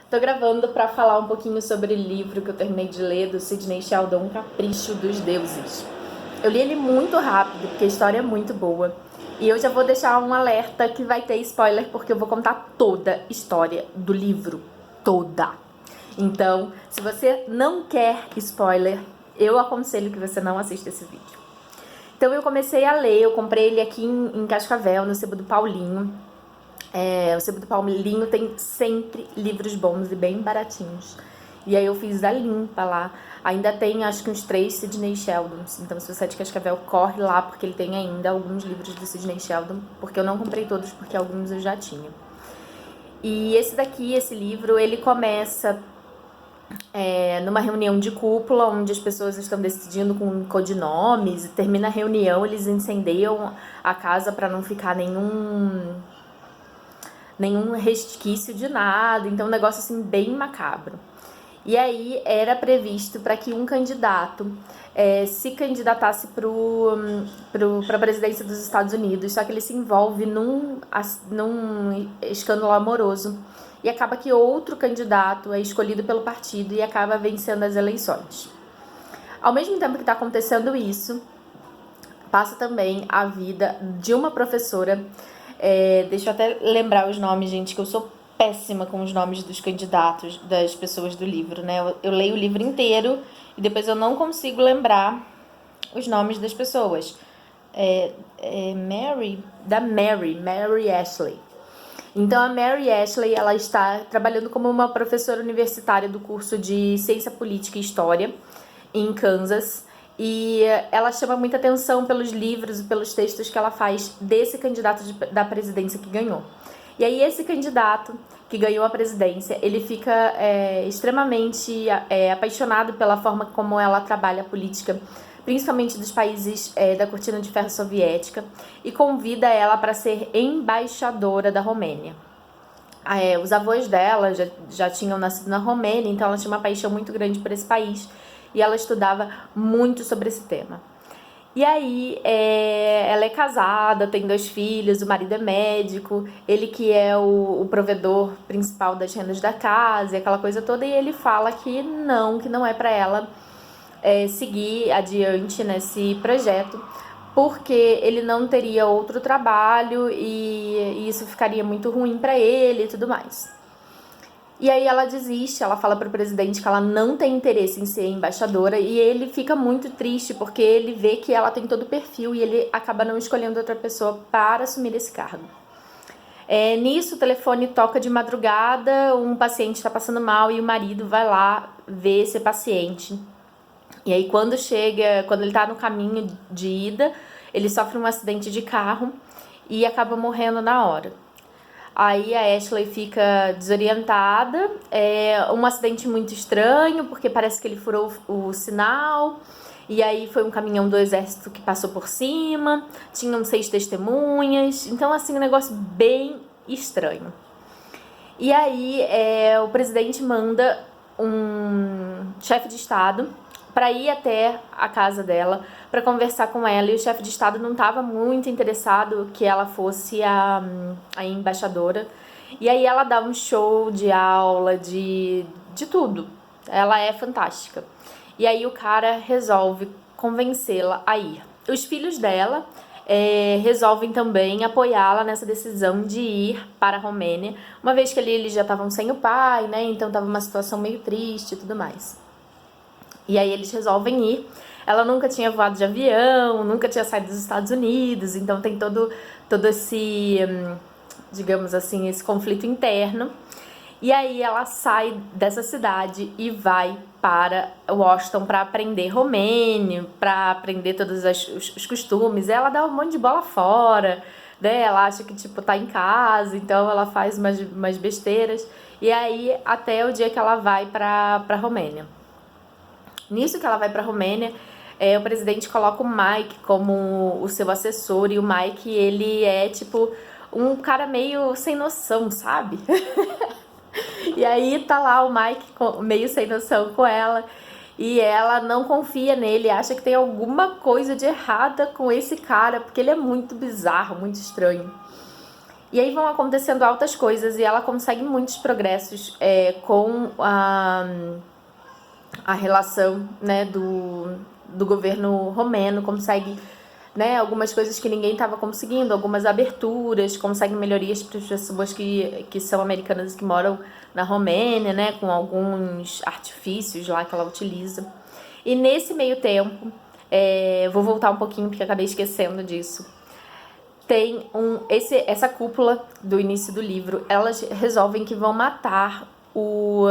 Tô gravando para falar um pouquinho sobre o livro que eu terminei de ler, do Sidney Sheldon, Capricho dos Deuses. Eu li ele muito rápido, porque a história é muito boa. E eu já vou deixar um alerta que vai ter spoiler, porque eu vou contar toda a história do livro. Toda. Então, se você não quer spoiler, eu aconselho que você não assista esse vídeo. Então eu comecei a ler, eu comprei ele aqui em Cascavel, no Sebo do Paulinho. O Sebo do Paulinho tem sempre livros bons e bem baratinhos. E aí eu fiz a limpa lá. Ainda tem acho que uns 3 Sidney Sheldons. Então se você é de Cascavel, corre lá, porque ele tem ainda alguns livros do Sidney Sheldon. Porque eu não comprei todos, porque alguns eu já tinha. E esse daqui, esse livro, ele começa numa reunião de cúpula, onde as pessoas estão decidindo com codinomes. E termina a reunião, eles incendiam a casa para não ficar nenhum resquício de nada, então um negócio assim bem macabro. E aí era previsto para que um candidato se candidatasse para a presidência dos Estados Unidos, só que ele se envolve num escândalo amoroso e acaba que outro candidato é escolhido pelo partido e acaba vencendo as eleições. Ao mesmo tempo que está acontecendo isso, passa também a vida de uma professora. Deixa eu até lembrar os nomes, gente, que eu sou péssima com os nomes dos candidatos, das pessoas do livro, né? Eu leio o livro inteiro e depois eu não consigo lembrar os nomes das pessoas. Mary Ashley. Então a Mary Ashley, ela está trabalhando como uma professora universitária do curso de Ciência Política e História em Kansas. E ela chama muita atenção pelos livros e pelos textos que ela faz desse candidato da presidência que ganhou. E aí esse candidato que ganhou a presidência, ele fica extremamente apaixonado pela forma como ela trabalha a política, principalmente dos países da cortina de ferro soviética, e convida ela para ser embaixadora da Romênia. Os avós dela já tinham nascido na Romênia, então ela tinha uma paixão muito grande por esse país, e ela estudava muito sobre esse tema. E aí, ela é casada, tem 2 filhos, o marido é médico, ele que é o provedor principal das rendas da casa, e aquela coisa toda, e ele fala que não é para ela seguir adiante nesse projeto, porque ele não teria outro trabalho e isso ficaria muito ruim para ele e tudo mais. E aí ela desiste, ela fala para o presidente que ela não tem interesse em ser embaixadora, e ele fica muito triste porque ele vê que ela tem todo o perfil e ele acaba não escolhendo outra pessoa para assumir esse cargo. Nisso o telefone toca de madrugada, um paciente está passando mal e o marido vai lá ver esse paciente. E aí quando ele está no caminho de ida, ele sofre um acidente de carro e acaba morrendo na hora. Aí a Ashley fica desorientada, um acidente muito estranho, porque parece que ele furou o sinal, e aí foi um caminhão do exército que passou por cima, tinham 6 testemunhas, então assim, um negócio bem estranho. E aí o presidente manda um chefe de estado para ir até a casa dela, para conversar com ela, e o chefe de estado não estava muito interessado que ela fosse a embaixadora. E aí ela dá um show de aula, de tudo. Ela é fantástica. E aí o cara resolve convencê-la a ir. Os filhos dela resolvem também apoiá-la nessa decisão de ir para a Romênia, uma vez que ali eles já estavam sem o pai, né? Então estava uma situação meio triste e tudo mais. E aí eles resolvem ir. Ela nunca tinha voado de avião, nunca tinha saído dos Estados Unidos, então tem todo esse, digamos assim, esse conflito interno. E aí ela sai dessa cidade e vai para Washington para aprender romênio, para aprender todos os costumes. Ela dá um monte de bola fora, né? Ela acha que tipo tá em casa, então ela faz umas besteiras. E aí até o dia que ela vai para Romênia. Nisso que ela vai para a Romênia, o presidente coloca o Mike como o seu assessor, e o Mike, ele é tipo um cara meio sem noção, sabe? E aí tá lá o Mike meio sem noção com ela, e ela não confia nele, acha que tem alguma coisa de errada com esse cara, porque ele é muito bizarro, muito estranho. E aí vão acontecendo altas coisas e ela consegue muitos progressos com a relação, né, do governo romeno, consegue, né, algumas coisas que ninguém estava conseguindo, algumas aberturas, consegue melhorias para as pessoas que são americanas e que moram na Romênia, né, com alguns artifícios lá que ela utiliza. E nesse meio tempo, vou voltar um pouquinho porque acabei esquecendo disso, tem essa cúpula do início do livro, elas resolvem que vão matar o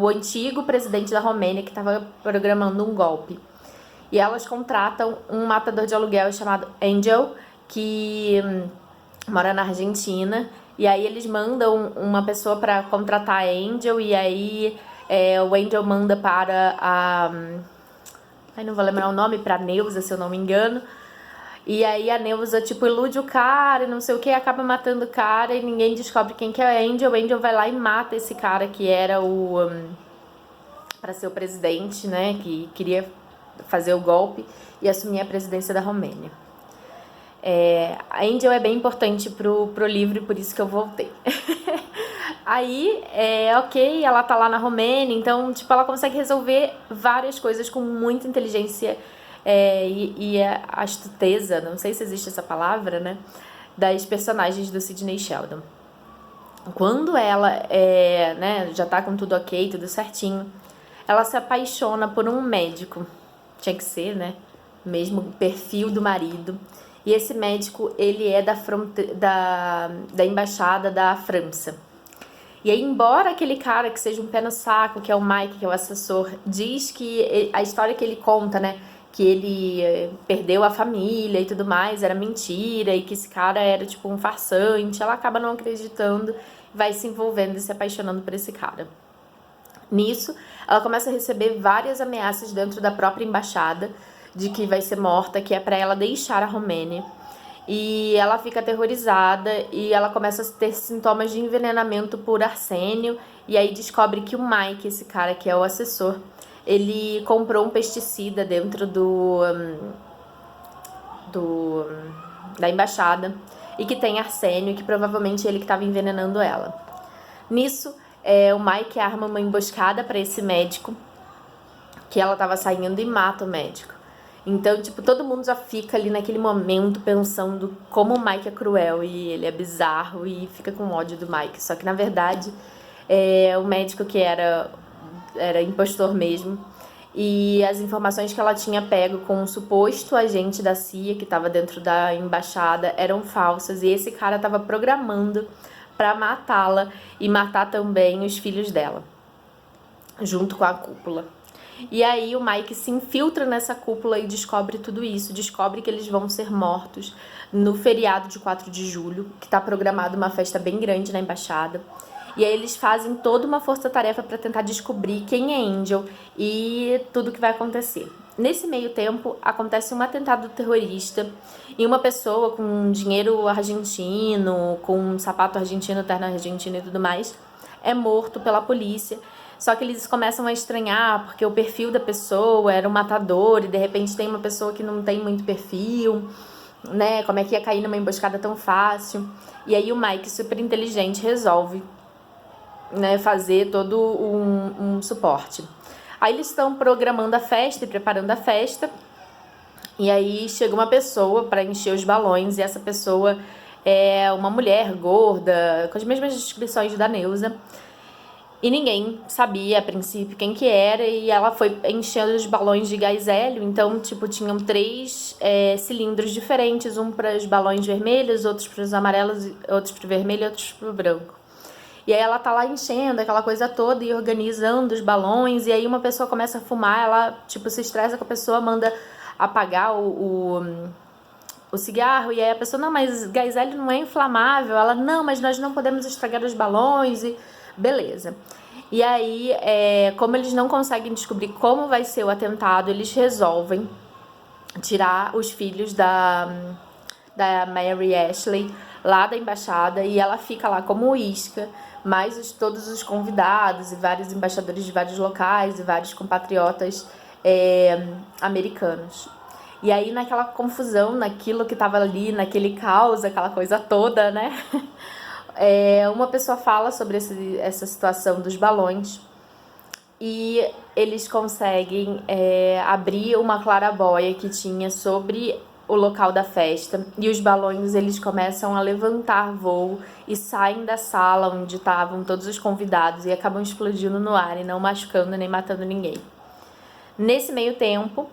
antigo presidente da Romênia que estava programando um golpe. E elas contratam um matador de aluguel chamado Angel, que mora na Argentina. E aí eles mandam uma pessoa para contratar a Angel, e aí o Angel manda para a... não vou lembrar o nome, para Neuza, se eu não me engano. E aí a Neuza, tipo, ilude o cara, não sei o que, acaba matando o cara e ninguém descobre quem que é o Angel. O Angel vai lá e mata esse cara que era para ser o presidente, né, que queria fazer o golpe e assumir a presidência da Romênia. A Angel é bem importante pro livro e por isso que eu voltei. Aí, ok, ela tá lá na Romênia, então, tipo, ela consegue resolver várias coisas com muita inteligência e a astuteza, não sei se existe essa palavra, né, das personagens do Sidney Sheldon. Quando ela né, já tá com tudo ok, tudo certinho, ela se apaixona por um médico, tinha que ser, né, mesmo perfil do marido, e esse médico, ele é da embaixada da França. E aí, embora aquele cara que seja um pé no saco, que é o Mike, que é o assessor, diz que a história que ele conta, né, que ele perdeu a família e tudo mais, era mentira, e que esse cara era tipo um farsante, ela acaba não acreditando, vai se envolvendo e se apaixonando por esse cara. Nisso, ela começa a receber várias ameaças dentro da própria embaixada, de que vai ser morta, que é pra ela deixar a Romênia. E ela fica aterrorizada e ela começa a ter sintomas de envenenamento por arsênio, e aí descobre que o Mike, esse cara que é o assessor, ele comprou um pesticida dentro da embaixada e que tem arsênio, e que provavelmente ele que estava envenenando ela. Nisso, o Mike arma uma emboscada para esse médico, que ela estava saindo, e mata o médico. Então, tipo, todo mundo já fica ali naquele momento pensando como o Mike é cruel e ele é bizarro e fica com ódio do Mike. Só que, na verdade, o médico que era impostor mesmo, e as informações que ela tinha pego com um suposto agente da CIA que estava dentro da embaixada eram falsas, e esse cara estava programando para matá-la e matar também os filhos dela, junto com a cúpula. E aí o Mike se infiltra nessa cúpula e descobre tudo isso, descobre que eles vão ser mortos no feriado de 4 de julho, que está programada uma festa bem grande na embaixada. E aí eles fazem toda uma força-tarefa para tentar descobrir quem é Angel e tudo que vai acontecer. Nesse meio tempo, acontece um atentado terrorista e uma pessoa com dinheiro argentino, com um sapato argentino, terno argentino e tudo mais, é morto pela polícia. Só que eles começam a estranhar porque o perfil da pessoa era um matador e de repente tem uma pessoa que não tem muito perfil, né? Como é que ia cair numa emboscada tão fácil? E aí o Mike, super inteligente, resolve, né, fazer todo um suporte. Aí eles estão programando a festa e preparando a festa, e aí chega uma pessoa para encher os balões, e essa pessoa é uma mulher gorda, com as mesmas descrições da Neuza, e ninguém sabia a princípio quem que era, e ela foi enchendo os balões de gás hélio. Então, tipo, tinham 3 cilindros diferentes, um para os balões vermelhos, outros para os amarelos, outros para o vermelho e outros para o branco. E aí ela tá lá enchendo aquela coisa toda e organizando os balões, e aí uma pessoa começa a fumar, ela, tipo, se estressa com a pessoa, manda apagar o cigarro, e aí a pessoa, não, mas gás hélio não é inflamável. Ela, não, mas nós não podemos estragar os balões, e beleza. E aí, como eles não conseguem descobrir como vai ser o atentado, eles resolvem tirar os filhos da Mary Ashley lá da embaixada, e ela fica lá como isca, mais todos os convidados e vários embaixadores de vários locais e vários compatriotas americanos. E aí naquela confusão, naquilo que tava ali, naquele caos, aquela coisa toda, né? Uma pessoa fala sobre essa situação dos balões e eles conseguem abrir uma claraboia que tinha sobre o local da festa, e os balões eles começam a levantar voo e saem da sala onde estavam todos os convidados e acabam explodindo no ar e não machucando nem matando ninguém. Nesse meio tempo,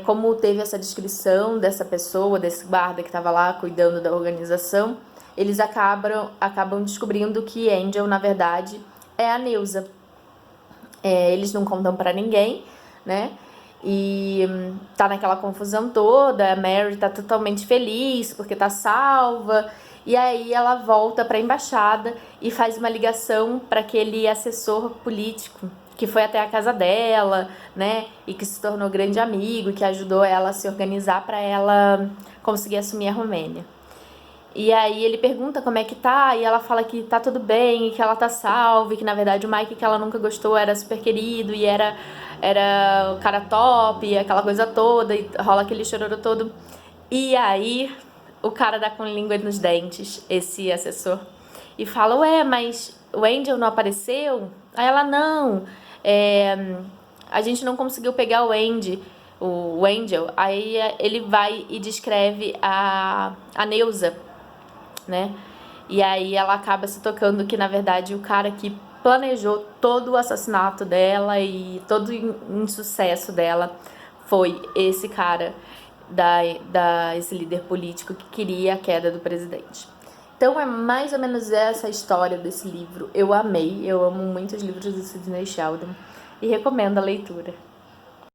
como teve essa descrição dessa pessoa, desse guarda que estava lá cuidando da organização, eles acabam descobrindo que Angel, na verdade, é a Neuza. Eles não contam pra ninguém, né? E tá naquela confusão toda, a Mary tá totalmente feliz porque tá salva. E aí ela volta pra embaixada e faz uma ligação para aquele assessor político que foi até a casa dela, né? E que se tornou grande amigo, que ajudou ela a se organizar para ela conseguir assumir a Romênia. E aí ele pergunta como é que tá, e ela fala que tá tudo bem, e que ela tá salva, e que na verdade o Mike que ela nunca gostou era super querido, e era o cara top, e aquela coisa toda, e rola aquele chororô todo. E aí o cara dá com língua nos dentes, esse assessor, e fala, ué, mas o Angel não apareceu? Aí ela, não, a gente não conseguiu pegar o Angel. Aí ele vai e descreve a Neuza, né? E aí ela acaba se tocando que, na verdade, o cara que planejou todo o assassinato dela e todo o insucesso dela foi esse cara, esse líder político que queria a queda do presidente. Então é mais ou menos essa a história desse livro. Eu amei, eu amo muito os livros do Sidney Sheldon e recomendo a leitura.